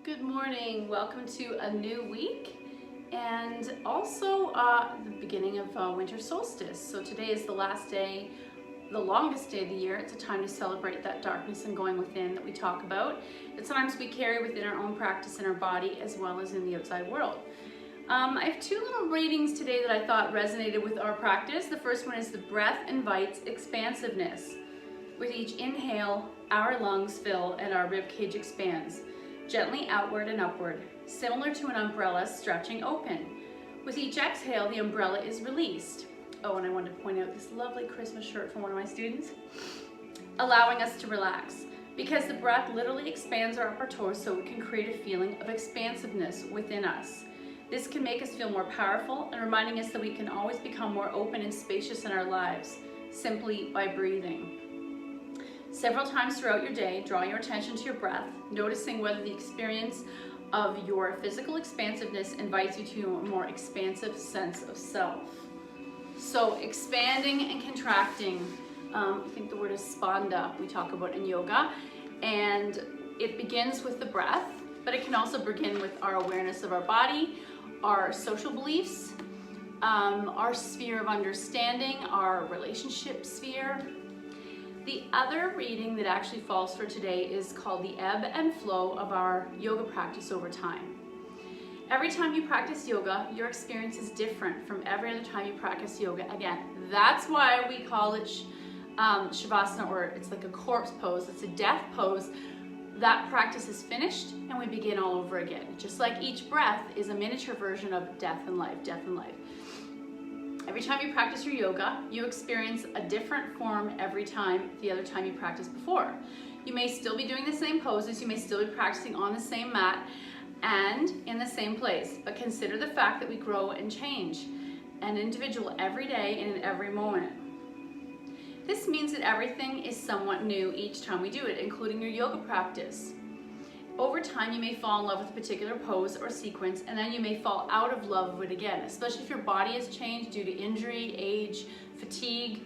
Good morning. Welcome to a new week and also the beginning of winter solstice. So today is the last day, the longest day of the year. It's a time to celebrate that darkness and going within that we talk about. That sometimes we carry within our own practice in our body as well as in the outside world. I have two little readings today that I thought resonated with our practice. The first one is the breath invites expansiveness. With each inhale, our lungs fill and our rib cage expands, gently outward and upward, similar to an umbrella stretching open. With each exhale, the umbrella is released. Oh, and I wanted to point out this lovely Christmas shirt from one of my students, allowing us to relax. Because the breath literally expands our upper torso, it can create a feeling of expansiveness within us. This can make us feel more powerful and reminding us that we can always become more open and spacious in our lives, simply by breathing. Several times throughout your day, draw your attention to your breath, noticing whether the experience of your physical expansiveness invites you to a more expansive sense of self. So expanding and contracting, I think the word is spanda, we talk about in yoga, and it begins with the breath, but it can also begin with our awareness of our body, our social beliefs, our sphere of understanding, our relationship sphere. The other reading that actually falls for today is called the ebb and flow of our yoga practice over time. Every time you practice yoga, your experience is different from every other time you practice yoga. Again, that's why we call it Shavasana, or it's like a corpse pose. It's a death pose. That practice is finished and we begin all over again. Just like each breath is a miniature version of death and life, death and life. Every time you practice your yoga, you experience a different form every time the other time you practiced before. You may still be doing the same poses, you may still be practicing on the same mat and in the same place, but consider the fact that we grow and change, an individual every day and in every moment. This means that everything is somewhat new each time we do it, including your yoga practice. Over time, you may fall in love with a particular pose or sequence, and then you may fall out of love with it again, especially if your body has changed due to injury, age, fatigue.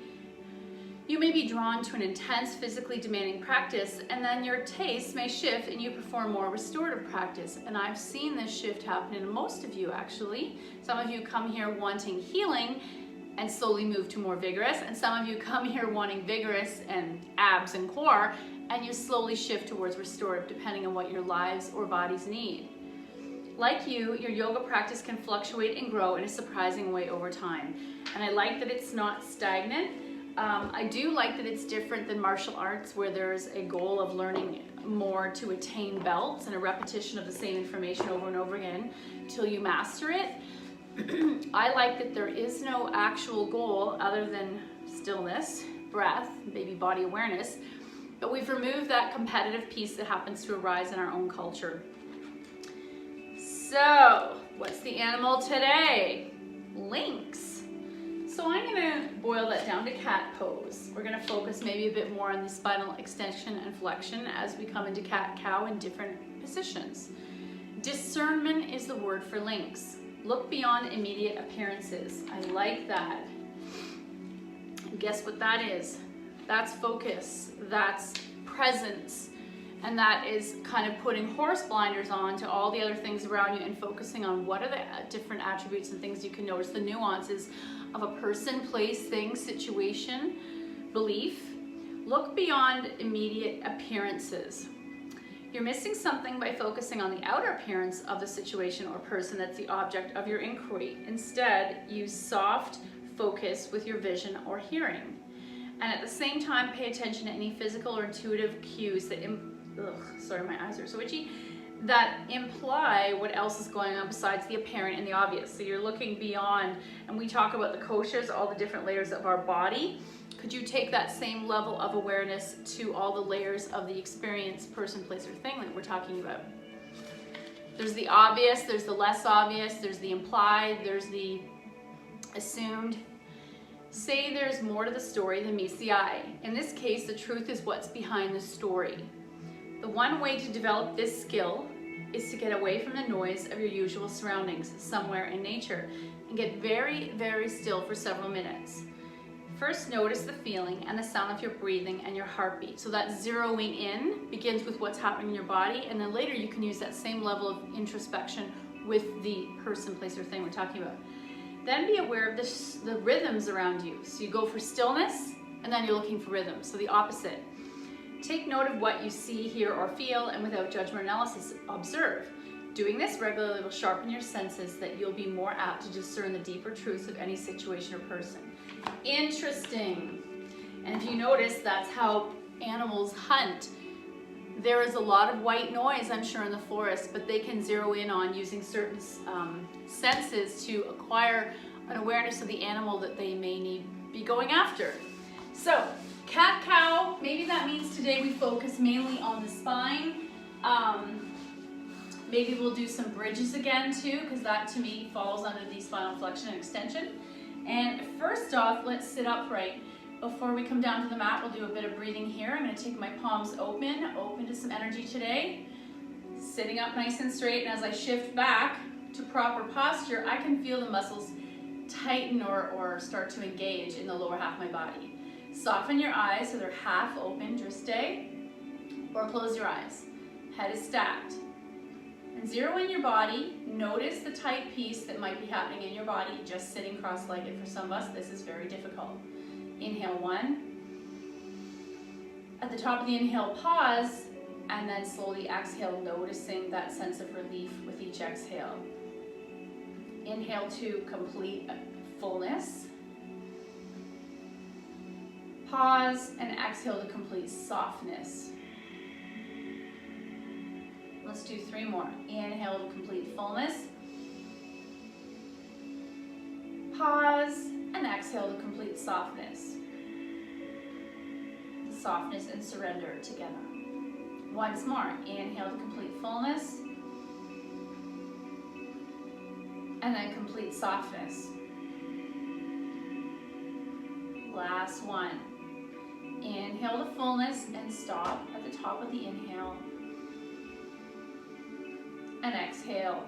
You may be drawn to an intense, physically demanding practice, and then your taste may shift and you perform more restorative practice. And I've seen this shift happen in most of you, actually. Some of you come here wanting healing and slowly move to more vigorous, and some of you come here wanting vigorous and abs and core, and you slowly shift towards restorative depending on what your lives or bodies need. Like you, your yoga practice can fluctuate and grow in a surprising way over time. And I like that it's not stagnant. I do like that it's different than martial arts, where there's a goal of learning more to attain belts and a repetition of the same information over and over again till you master it. I like that there is no actual goal other than stillness, breath, maybe body awareness, but we've removed that competitive piece that happens to arise in our own culture. So, what's the animal today? Lynx. So I'm gonna boil that down to cat pose. We're gonna focus maybe a bit more on the spinal extension and flexion as we come into cat-cow in different positions. Discernment is the word for lynx. Look beyond immediate appearances. I like that. And guess what that is? That's focus, that's presence, and that is kind of putting horse blinders on to all the other things around you and focusing on what are the different attributes and things you can notice, the nuances of a person, place, thing, situation, belief. Look beyond immediate appearances. You're missing something by focusing on the outer appearance of the situation or person that's the object of your inquiry. Instead, use soft focus with your vision or hearing. And at the same time, pay attention to any physical or intuitive cues that, sorry, my eyes are so itchy, that imply what else is going on besides the apparent and the obvious. So you're looking beyond, and we talk about the koshas, all the different layers of our body. Could you take that same level of awareness to all the layers of the experience, person, place, or thing that we're talking about? There's the obvious, there's the less obvious, there's the implied, there's the assumed. Say there's more to the story than meets the eye. In this case, the truth is what's behind the story. The one way to develop this skill is to get away from the noise of your usual surroundings, somewhere in nature, and get very, very still for several minutes. First, notice the feeling and the sound of your breathing and your heartbeat. So that zeroing in begins with what's happening in your body, and then later you can use that same level of introspection with the person, place, or thing we're talking about. Then be aware of the rhythms around you. So you go for stillness, and then you're looking for rhythm. So the opposite. Take note of what you see, hear, or feel, and without judgment or analysis, observe. Doing this regularly will sharpen your senses that you'll be more apt to discern the deeper truths of any situation or person. Interesting. And if you notice, that's how animals hunt. There is a lot of white noise, I'm sure, in the forest, but they can zero in on using certain senses to acquire an awareness of the animal that they may be going after. So, cat-cow, maybe that means today we focus mainly on the spine. Maybe we'll do some bridges again too, because that to me falls under the spinal flexion and extension. And first off, let's sit upright. Before we come down to the mat, we'll do a bit of breathing here. I'm going to take my palms open to some energy today. Sitting up nice and straight, and as I shift back to proper posture, I can feel the muscles tighten or start to engage in the lower half of my body. Soften your eyes so they're half open, driste, or close your eyes. Head is stacked. And zero in your body. Notice the tight piece that might be happening in your body, just sitting cross-legged. For some of us, this is very difficult. Inhale 1. At the top of the inhale, pause, and then slowly exhale, noticing that sense of relief with each exhale. Inhale to complete fullness. Pause and exhale to complete softness. Let's do 3 more. Inhale to complete fullness. Pause and exhale to complete softness. Softness and surrender together. Once more. Inhale to complete fullness. And then complete softness. Last one. Inhale to fullness and stop at the top of the inhale. And exhale.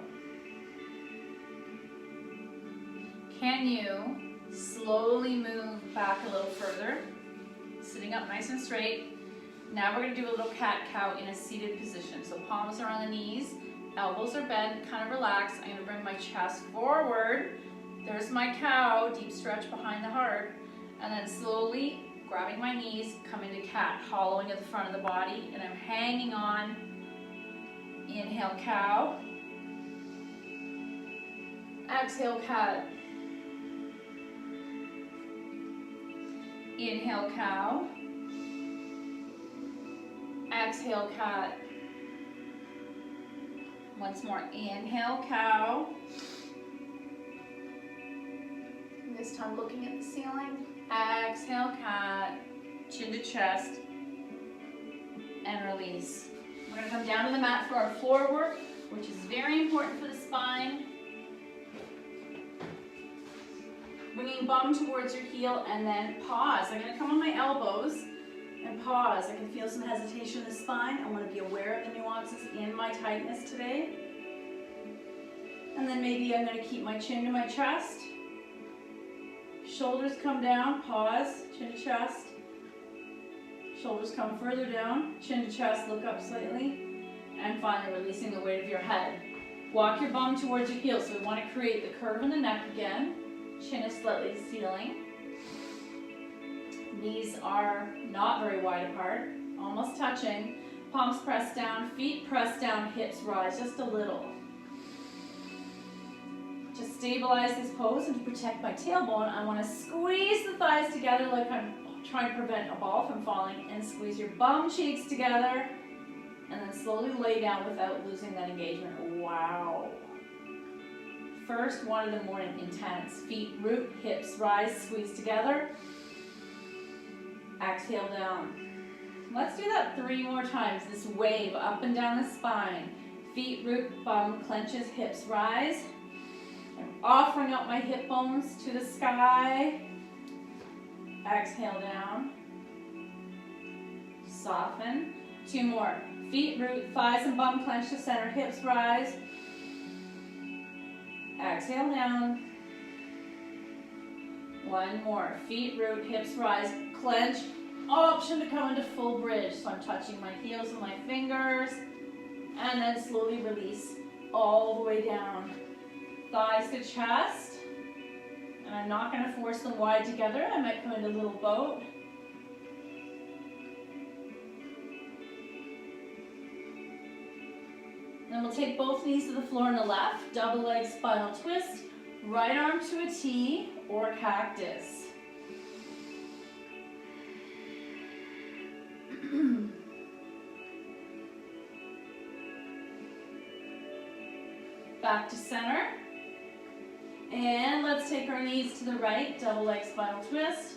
Can you slowly move back a little further? Sitting up nice and straight. Now we're going to do a little cat-cow in a seated position. So palms are on the knees, elbows are bent, kind of relaxed. I'm going to bring my chest forward. There's my cow, deep stretch behind the heart. And then slowly grabbing my knees, come into cat, hollowing at the front of the body, and I'm hanging on. Inhale, cow. Exhale, cat. Inhale, cow. Exhale, cat. Once more. Inhale, cow. And this time looking at the ceiling. Exhale, cat. Chin to chest. And release. We're going to come down to the mat for our floor work, which is very important for the spine. Bringing bum towards your heel and then pause. I'm going to come on my elbows and pause. I can feel some hesitation in the spine. I want to be aware of the nuances in my tightness today. And then maybe I'm going to keep my chin to my chest. Shoulders come down, pause, chin to chest. Shoulders come further down, chin to chest, look up slightly. And finally releasing the weight of your head. Walk your bum towards your heel. So we want to create the curve in the neck again. Chin is slightly to ceiling. Knees are not very wide apart, almost touching. Palms press down, feet press down, hips rise just a little. To stabilize this pose and to protect my tailbone, I want to squeeze the thighs together like I'm trying to prevent a ball from falling, and squeeze your bum cheeks together, and then slowly lay down without losing that engagement. Wow. First one of the morning, intense. Feet root, hips rise, squeeze together. Exhale down. Let's do that 3 more times. This wave up and down the spine. Feet root, bum clenches, hips rise. I'm offering up my hip bones to the sky. Exhale down. Soften. 2 more. Feet root, thighs and bum clench to center, hips rise. Exhale down. One more. Feet root, hips rise, clench. Option to come into full bridge. So I'm touching my heels with my fingers and then slowly release all the way down. Thighs to chest. And I'm not going to force them wide together. I might come into a little boat. Then we'll take both knees to the floor on the left, double leg spinal twist, right arm to a T or cactus. Back to center. And let's take our knees to the right, double leg spinal twist.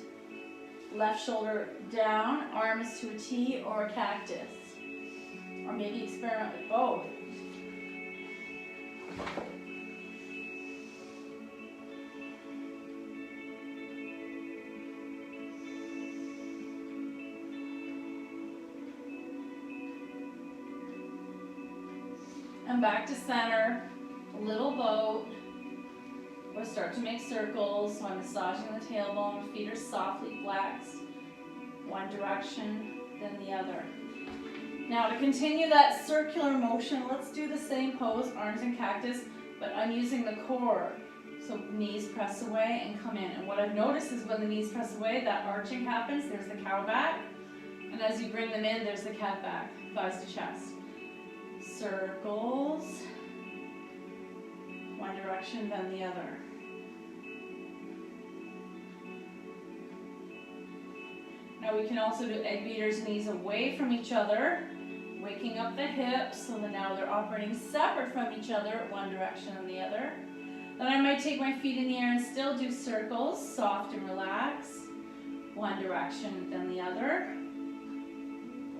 Left shoulder down, arm is to a T or a cactus. Or maybe experiment with both. And back to center, little boat. We'll start to make circles. So I'm massaging the tailbone, feet are softly flexed, one direction, then the other. Now to continue that circular motion, let's do the same pose, arms in cactus, but I'm using the core. So knees press away and come in. And what I've noticed is when the knees press away, that arching happens, there's the cow back. And as you bring them in, there's the cat back, thighs to chest. Circles, one direction, then the other. Now we can also do egg beaters, knees away from each other, waking up the hips so that now they're operating separate from each other, one direction and the other. Then I might take my feet in the air and still do circles, soft and relaxed, one direction then the other.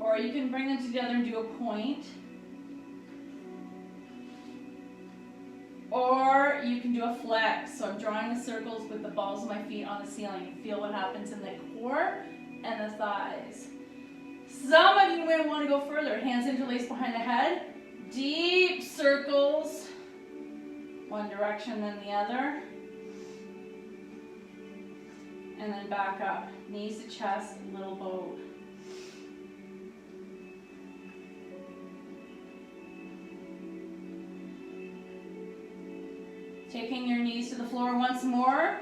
Or you can bring them together and do a point. Or you can do a flex. So I'm drawing the circles with the balls of my feet on the ceiling. Feel what happens in the core and the thighs. Some of you may want to go further. Hands interlaced behind the head. Deep circles. One direction, then the other. And then back up. Knees to chest, little boat. Taking your knees to the floor once more,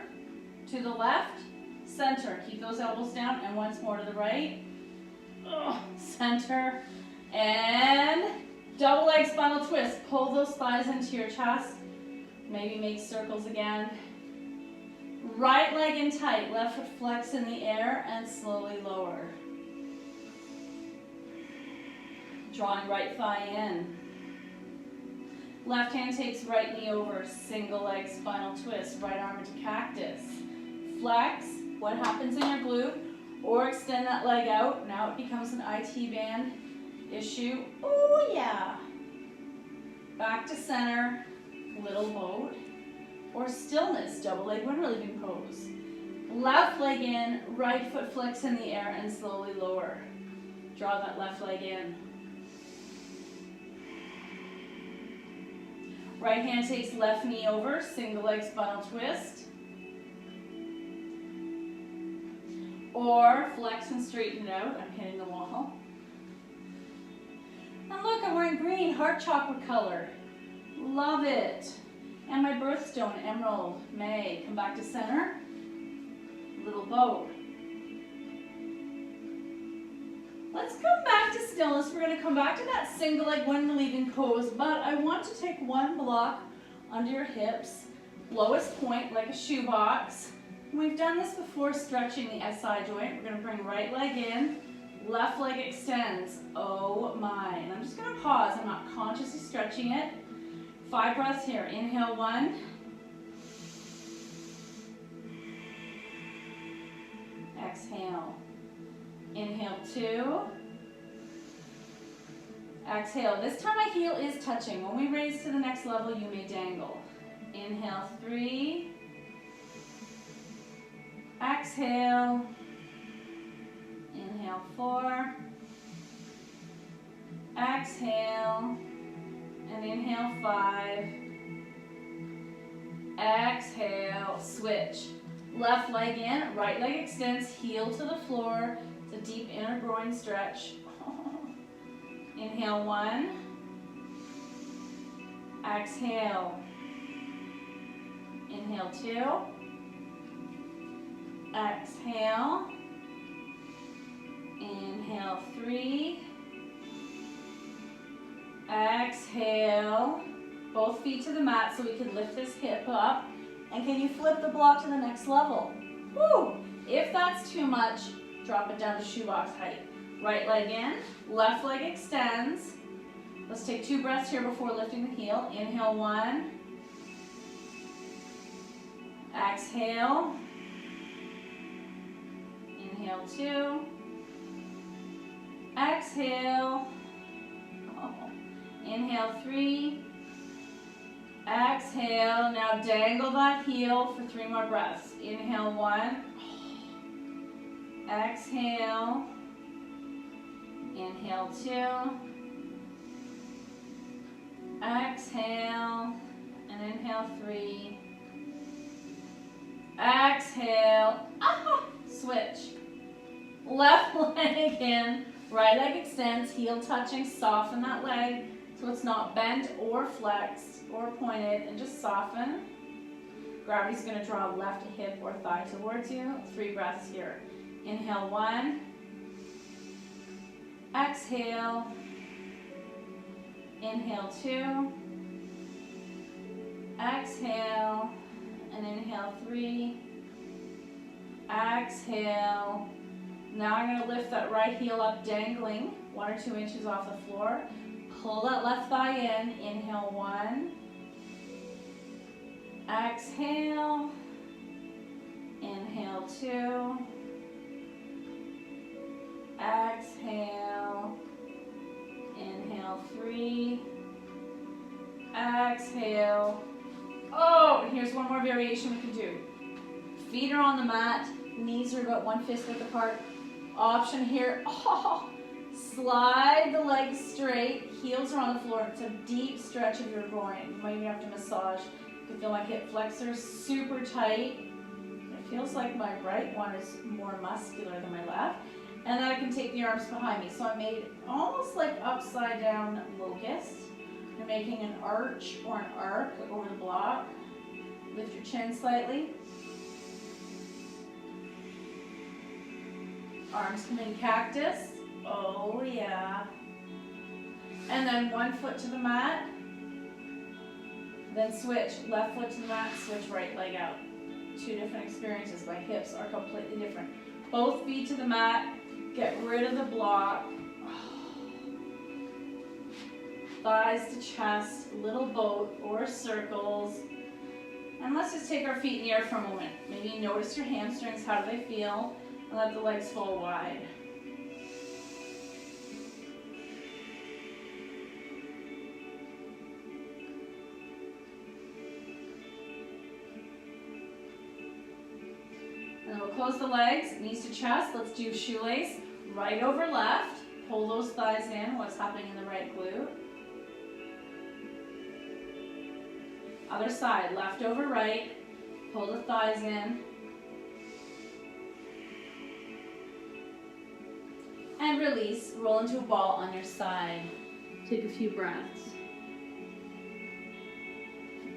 to the left, center. Keep those elbows down, and once more to the right. Center, and double leg spinal twist. Pull those thighs into your chest. Maybe make circles again. Right leg in tight, left foot flex in the air, and slowly lower. Drawing right thigh in. Left hand takes right knee over, single leg spinal twist, right arm into cactus. Flex, what happens in your glute, or extend that leg out. Now it becomes an IT band issue. Oh yeah. Back to center, little boat, or stillness, double leg wind relieving pose. Left leg in, right foot flex in the air and slowly lower. Draw that left leg in. Right hand takes left knee over, single leg spinal twist. Or flex and straighten it out. I'm hitting the wall. And look, I'm wearing green, heart chocolate color. Love it. And my birthstone, emerald, May. Come back to center. Little boat. Let's come back to stillness. We're going to come back to that single leg wind relieving pose, but I want to take one block under your hips, lowest point like a shoebox. We've done this before, stretching the SI joint. We're going to bring right leg in, left leg extends. Oh my. And I'm just going to pause. I'm not consciously stretching it. 5 breaths here. Inhale 1. Exhale. Inhale 2. Exhale. This time my heel is touching. When we raise to the next level, you may dangle. Inhale 3. Exhale. Inhale 4. Exhale. And inhale 5. Exhale. Switch. Left leg in, right leg extends, heel to the floor. It's a deep inner groin stretch. Inhale 1. Exhale. Inhale 2. Exhale. Inhale 3. Exhale. Both feet to the mat so we can lift this hip up. And can you flip the block to the next level? Woo! If that's too much, drop it down to shoebox height. Right leg in, left leg extends. Let's take 2 breaths here before lifting the heel. Inhale 1. Exhale. Inhale 2. Exhale. Inhale 3. Exhale. Now dangle that heel for 3 more breaths. Inhale 1. Exhale. Inhale 2. Exhale. And inhale 3. Exhale. Switch. Left leg in. Right leg extends. Heel touching. Soften that leg so it's not bent or flexed or pointed, and just soften. Gravity's going to draw left hip or thigh towards you. 3 breaths here. Inhale 1. Exhale. Inhale 2. Exhale. And inhale 3. Exhale. Now I'm going to lift that right heel up, dangling 1 or 2 inches off the floor. Pull that left thigh in. Inhale 1. Exhale. Inhale 2. Exhale. Inhale 3. Exhale. Oh, here's one more variation we can do. Feet are on the mat. Knees are about 1 fist width apart. Option here. Slide the legs straight. Heels are on the floor. It's a deep stretch of your groin. You might even have to massage. You can feel my hip flexors super tight. It feels like my right one is more muscular than my left. And then I can take the arms behind me. So I made almost like upside down locust. You're making an arch or an arc over the block. Lift your chin slightly. Arms come in cactus. Oh yeah. And then 1 foot to the mat. Then switch. Left foot to the mat, switch right leg out. 2 different experiences. My hips are completely different. Both feet to the mat. Get rid of the block. Thighs to chest, little boat or circles. And let's just take our feet in the air for a moment. Maybe notice your hamstrings, how do they feel? And let the legs fall wide. And then we'll close the legs, knees to chest. Let's do shoelace, right over left. Pull those thighs in, what's happening in the right glute. Other side, left over right. Pull the thighs in. And release, roll into a ball on your side. Take a few breaths.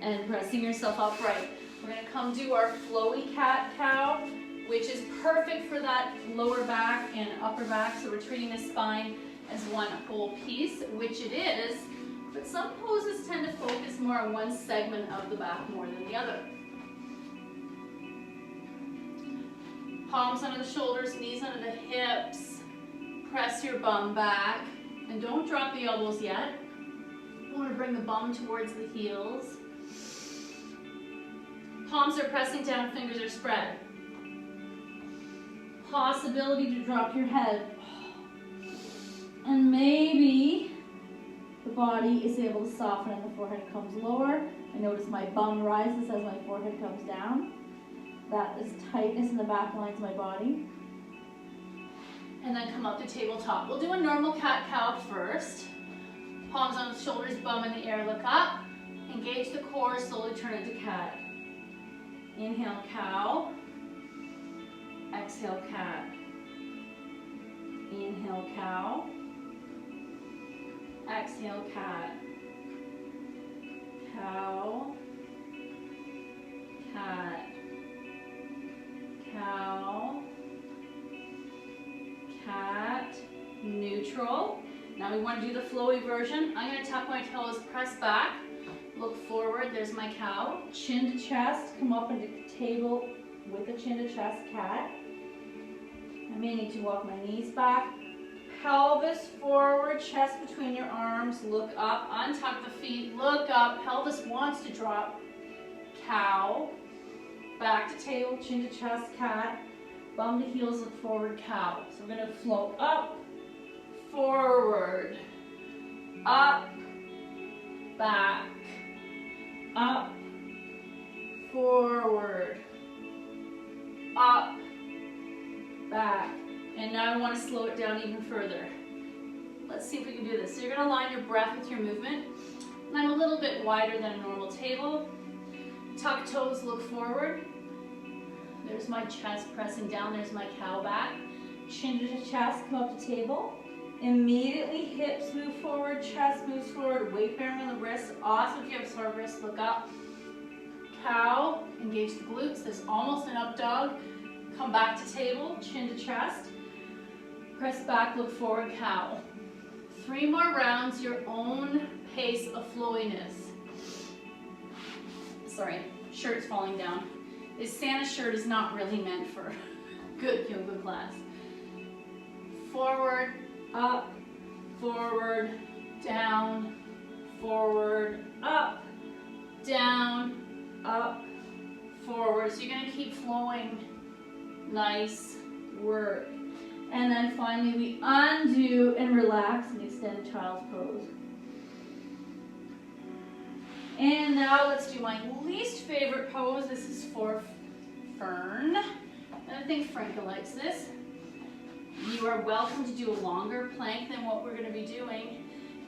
And pressing yourself upright. We're going to come do our flowy cat-cow, which is perfect for that lower back and upper back. So we're treating the spine as one whole piece, which it is. But some poses tend to focus more on one segment of the back more than the other. Palms under the shoulders, knees under the hips. Press your bum back. And don't drop the elbows yet. You want to bring the bum towards the heels. Palms are pressing down, fingers are spread. Possibility to drop your head. And maybe the body is able to soften and the forehead comes lower. I notice my bum rises as my forehead comes down. That is tightness in the back lines of my body. And then come up to tabletop. We'll do a normal cat-cow first. Palms on the shoulders, bum in the air, look up. Engage the core, slowly turn into cat. Inhale, cow. Exhale, cat. Inhale, cow. Exhale, cat. Cow. Cat. Cow. Cat. Neutral. Now we want to do the flowy version. I'm going to tuck my toes, press back, look forward. There's my cow. Chin to chest, come up into table with a chin to chest, cat. I may need to walk my knees back. Pelvis forward, chest between your arms, look up, untuck the feet, look up, pelvis wants to drop, cow, back to table, chin to chest, cat, bum to heels, look forward, cow. So we're going to float up, forward, up, back, up, forward, up, back. And now I want to slow it down even further. Let's see if we can do this. So you're going to line your breath with your movement. And I'm a little bit wider than a normal table. Tuck toes, look forward. There's my chest pressing down. There's my cow back. Chin to chest, come up to table. Immediately hips move forward, chest moves forward, weight bearing on the wrists. Awesome if you have sore wrists, look up. Cow, engage the glutes. There's almost an up dog. Come back to table, chin to chest. Press back, look forward, cow. 3 more rounds, your own pace of flowiness. Sorry, shirt's falling down. This Santa shirt is not really meant for good yoga class. Forward, up, forward, down, forward, up, down, up, forward. So you're going to keep flowing. Nice work. And then finally we undo and relax and extend child's pose. And now let's do my least favorite pose. This is for Fern. And I think Franca likes this. You are welcome to do a longer plank than what we're going to be doing.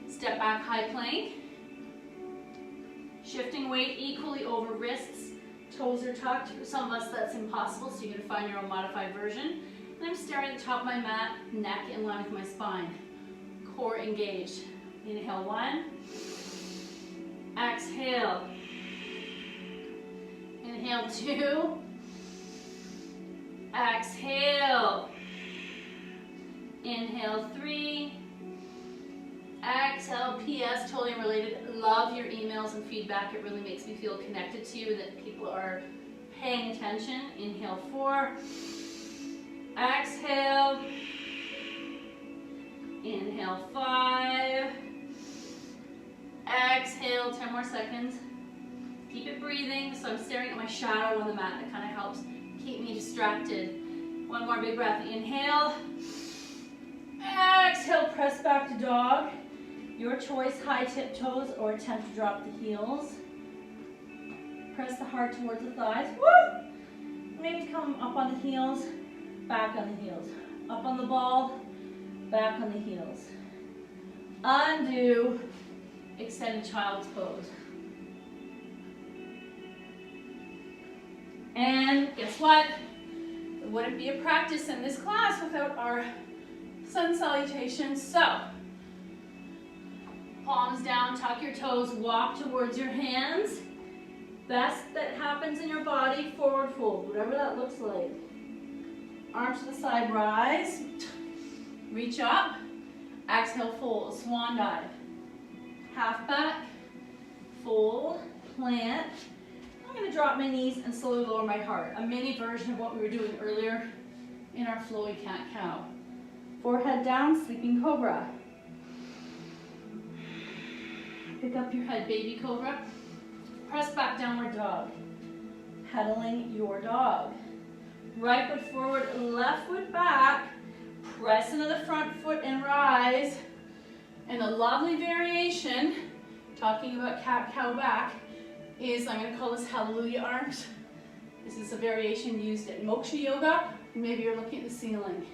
Step back, high plank. Shifting weight equally over wrists. Toes are tucked. For some of us that's impossible, so you're going to find your own modified version. And I'm staring at the top of my mat, neck in line with my spine. Core engaged. Inhale 1. Exhale. Inhale 2. Exhale. Inhale 3. Exhale. PS, totally unrelated. Love your emails and feedback. It really makes me feel connected to you, that people are paying attention. Inhale 4. Exhale. Inhale 5. Exhale, 10 more seconds. Keep it breathing. So I'm staring at my shadow on the mat. That kind of helps keep me distracted. One more big breath. Inhale. Exhale, press back to dog. Your choice, high tiptoes or attempt to drop the heels. Press the heart towards the thighs. Woo! Maybe come up on the heels, back on the heels. Up on the ball, back on the heels. Undo, extended child's pose. And guess what? It wouldn't be a practice in this class without our sun salutations. So, palms down, tuck your toes, walk towards your hands. Best that happens in your body, forward fold, whatever that looks like. Arms to the side, rise. Reach up. Exhale, fold, swan dive. Half back, fold, plant. I'm going to drop my knees and slowly lower my heart. A mini version of what we were doing earlier in our flowy cat-cow. Forehead down, sleeping cobra. Pick up your head, baby cobra. Press back, downward dog. Pedaling your dog. Right foot forward, left foot back. Press into the front foot and rise. And the lovely variation, talking about cat-cow back, is, I'm going to call this hallelujah arms. This is a variation used at moksha yoga. Maybe you're looking at the ceiling.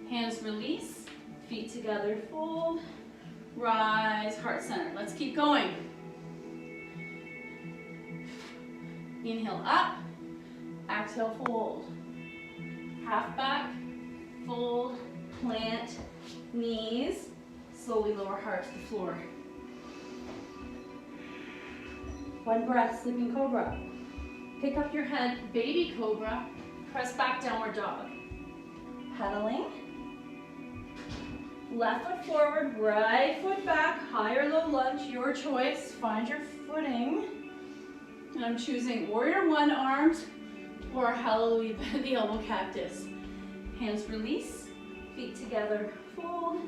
Hands release, feet together, fold, rise, heart center. Let's keep going. Inhale up, exhale fold. half back, fold, plant, knees, slowly lower heart to the floor. One breath, sleeping cobra. Pick up your head, baby cobra, press back, downward dog. Pedaling. Left foot forward, right foot back, high or low lunge, your choice. Find your footing. And I'm choosing warrior one arms or hallelujah bend the elbow cactus. Hands release, feet together, fold,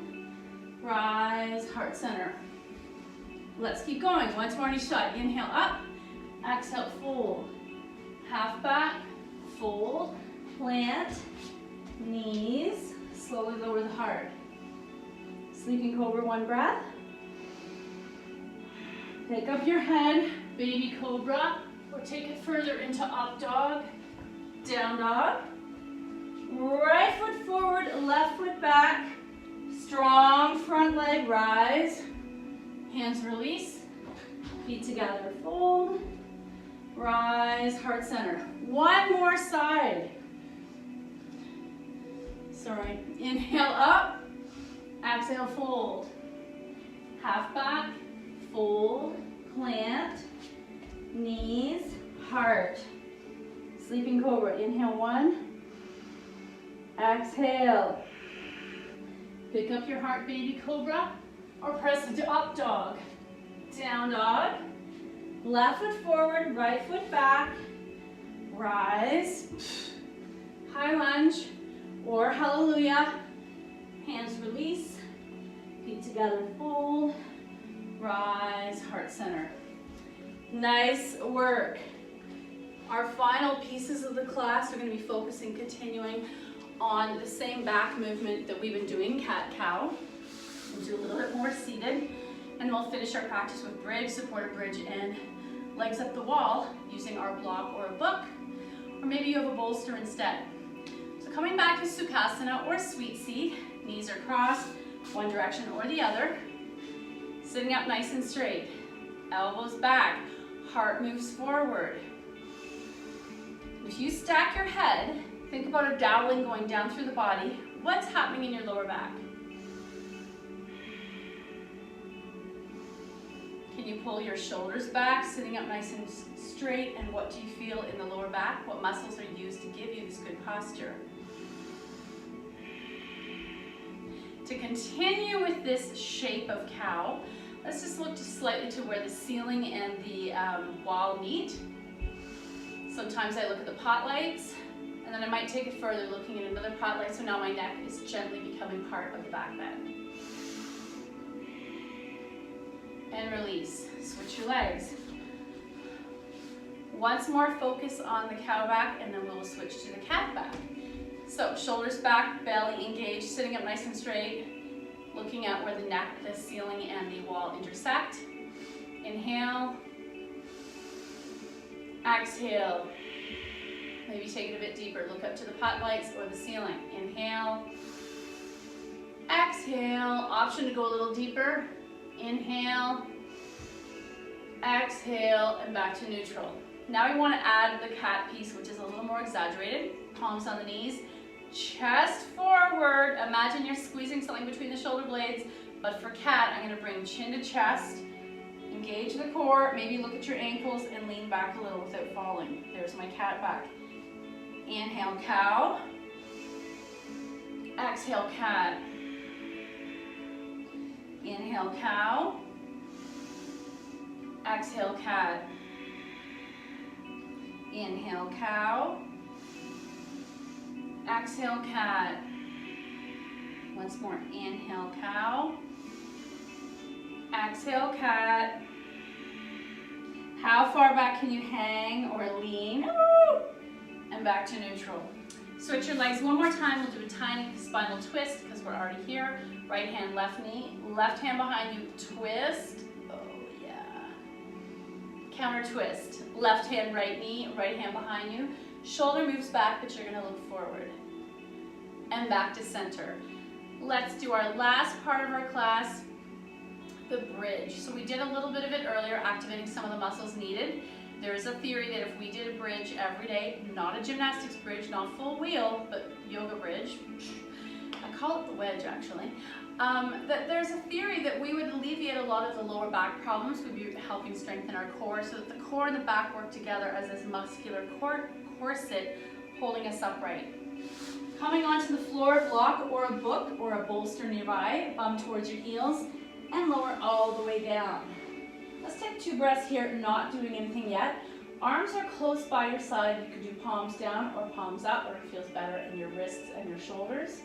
rise, heart center. Let's keep going. Once more on each side. Inhale up, exhale, fold. Half back, fold, plant, knees, slowly lower the heart. Sleeping cobra, one breath. Pick up your head, baby cobra, or take it further into up dog, down dog. Right foot forward, left foot back. Strong front leg, rise. Hands release, feet together, fold, rise, heart center. One more side. Sorry, inhale up, exhale, fold. Half back, fold, plant, knees, heart. Sleeping cobra, inhale one, exhale. Pick up your heart, baby cobra, or press into up dog, down dog. Left foot forward, right foot back, rise, high lunge, or hallelujah. Hands release, feet together, fold, rise, heart center. Nice work. Our final pieces of the class are going to be focusing, continuing on the same back movement that we've been doing, cat-cow. We'll do a little bit more seated, and we'll finish our practice with bridge, supported bridge, and legs up the wall using our block or a book, or maybe you have a bolster instead. So coming back to Sukhasana or sweet seat, knees are crossed, one direction or the other. Sitting up nice and straight, elbows back, heart moves forward. If you stack your head, think about a dowling going down through the body. What's happening in your lower back? Can you pull your shoulders back, sitting up nice and straight? And what do you feel in the lower back? What muscles are used to give you this good posture? To continue with this shape of cow, let's just look slightly to where the ceiling and the wall meet. Sometimes I look at the pot lights, and then I might take it further, looking at another pot light, so now my neck is gently becoming part of the back bend. And release. Switch your legs. Once more, focus on the cow back, and then we'll switch to the cat back. So shoulders back, belly engaged, sitting up nice and straight, looking at where the neck, the ceiling, and the wall intersect. Inhale. Exhale. Maybe take it a bit deeper. Look up to the pot lights or the ceiling. Inhale. Exhale. Option to go a little deeper. Inhale. Exhale, and back to neutral. Now we want to add the cat piece, which is a little more exaggerated. Palms on the knees. Chest forward. Imagine you're squeezing something between the shoulder blades. But for cat, I'm going to bring chin to chest. Engage the core. Maybe look at your ankles and lean back a little without falling. There's my cat back. Inhale, cow. Exhale, cat. Inhale, cow. Exhale, cat. Inhale, cow. Exhale, cat. Once more. Inhale, cow. Exhale, cat. How far back can you hang or lean? And back to neutral. Switch your legs one more time. We'll do a tiny spinal twist because we're already here. Right hand, left knee. Left hand behind you, twist. Oh yeah. Counter twist. Left hand, right knee. Right hand behind you. Shoulder moves back, but you're going to look forward. And back to center. Let's do our last part of our class, the bridge. So we did a little bit of it earlier, activating some of the muscles needed. There's a theory that if we did a bridge every day, not a gymnastics bridge, not full wheel, but yoga bridge, I call it the wedge actually, that there's a theory that we would alleviate a lot of the lower back problems. We'd be helping strengthen our core so that the core and the back work together as this muscular corset holding us upright. Coming onto the floor, block or a book or a bolster nearby, bum towards your heels, and lower all the way down. Let's take 2 breaths here, not doing anything yet. Arms are close by your side. You can do palms down or palms up, or it feels better in your wrists and your shoulders.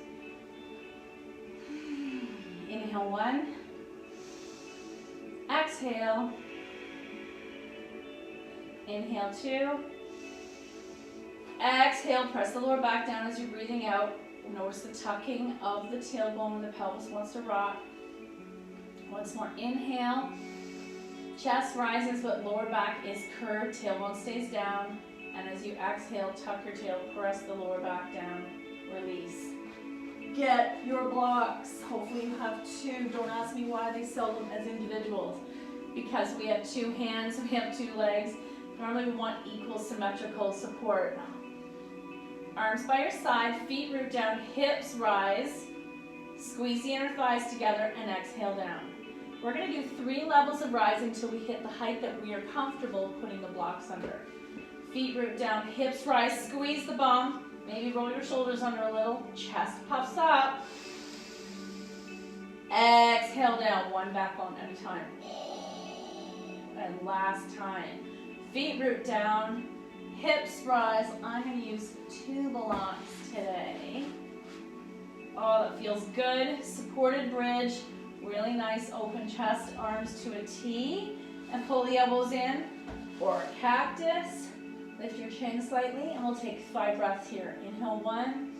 Inhale 1. Exhale. Inhale 2. Exhale, press the lower back down as you're breathing out. Notice the tucking of the tailbone when the pelvis wants to rock. Once more, inhale. Chest rises, but lower back is curved, tailbone stays down. And as you exhale, tuck your tail, press the lower back down, release. Get your blocks. Hopefully you have 2. Don't ask me why they sell them as individuals. Because we have 2 hands, we have 2 legs. Normally we want equal symmetrical support. Arms by your side, feet root down, hips rise. Squeeze the inner thighs together and exhale down. We're going to do 3 levels of rise until we hit the height that we are comfortable putting the blocks under. Feet root down, hips rise, squeeze the bum. Maybe roll your shoulders under a little, chest puffs up. Exhale down, 1 back bone at a time. And last time. Feet root down, hips rise. I'm going to use 2 blocks today. Oh, that feels good. Supported bridge. Really nice open chest, arms to a T. And pull the elbows in. Or cactus. Lift your chin slightly, and we'll take 5 breaths here. Inhale 1.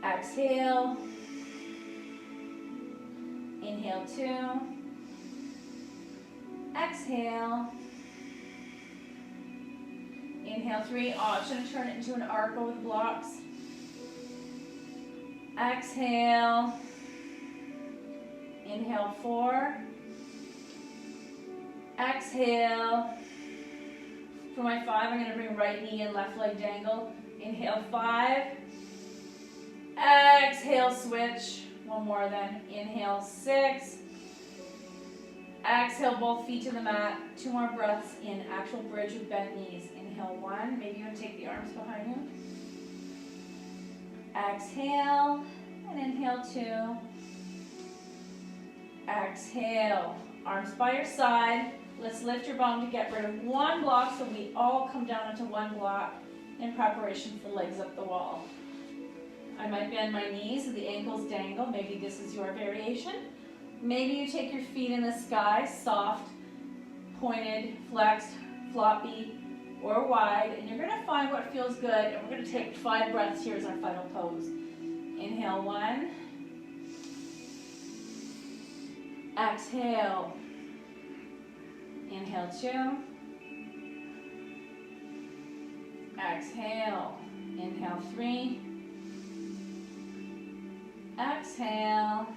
Exhale. Inhale 2. Exhale. Inhale 3. Option to turn it into an arc over the blocks. Exhale. Inhale 4. Exhale. For my 5, I'm going to bring right knee and left leg dangle. Inhale 5. Exhale, switch. 1 more then. Inhale 6. Exhale, both feet to the mat. 2 more breaths in actual bridge with bent knees. Inhale 1. Maybe you want to take the arms behind you. Exhale. And inhale 2. Exhale. Arms by your side. Let's lift your bum to get rid of 1 block so we all come down into 1 block in preparation for legs up the wall. I might bend my knees so the ankles dangle. Maybe this is your variation. Maybe you take your feet in the sky, soft, pointed, flexed, floppy, or wide, and you're going to find what feels good, and we're going to take 5 breaths here as our final pose. Inhale 1. Exhale. Inhale 2. Exhale. Inhale 3. Exhale.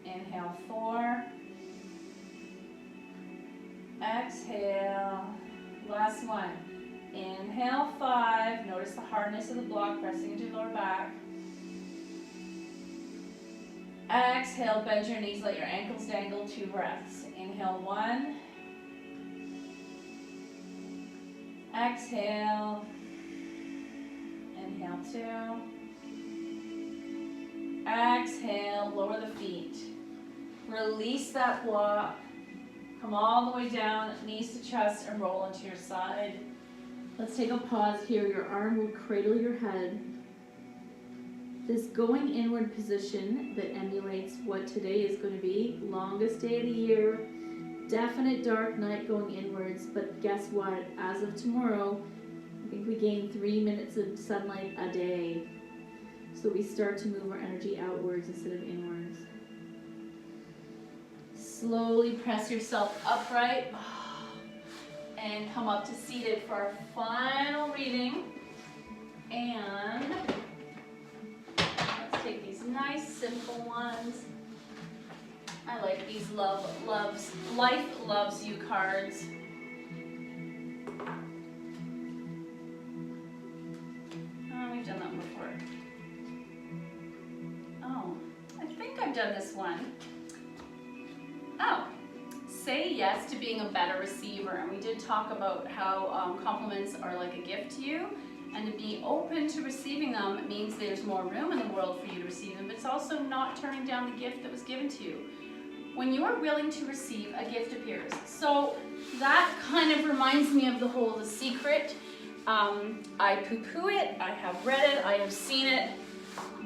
Inhale 4. Exhale. Last one. Inhale 5. Notice the hardness of the block pressing into your lower back. Exhale, bend your knees, let your ankles dangle. 2 breaths. Inhale 1. Exhale. Inhale 2. Exhale, lower the feet. Release that block. Come all the way down, knees to chest, and roll into your side. Let's take a pause here. Your arm will cradle your head. This going inward position that emulates what today is going to be, longest day of the year, definite dark night going inwards, but guess what? As of tomorrow, I think we gain 3 minutes of sunlight a day. So we start to move our energy outwards instead of inwards. Slowly press yourself upright and come up to seated for our final reading. And let's take these nice simple ones. I like these life loves you cards. done this one. Oh, say yes to being a better receiver. And we did talk about how compliments are like a gift to you, and to be open to receiving them means there's more room in the world for you to receive them, but it's also not turning down the gift that was given to you. When you are willing to receive, a gift appears. So that kind of reminds me of the whole The Secret. I poo-poo it, I have read it, I have seen it,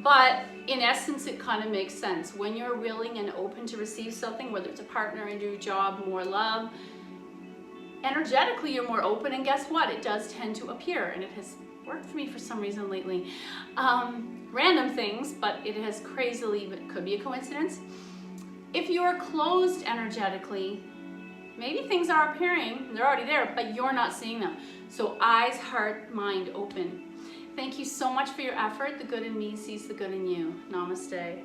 but in essence it kind of makes sense. When you're willing and open to receive something, whether it's a partner, a new job, more love, energetically you're more open, and guess what? It does tend to appear, and it has worked for me for some reason lately. Random things, but it has crazily, it could be a coincidence. If you're closed energetically, maybe things are appearing, they're already there, but you're not seeing them. So eyes, heart, mind open. Thank you so much for your effort. The good in me sees the good in you. Namaste.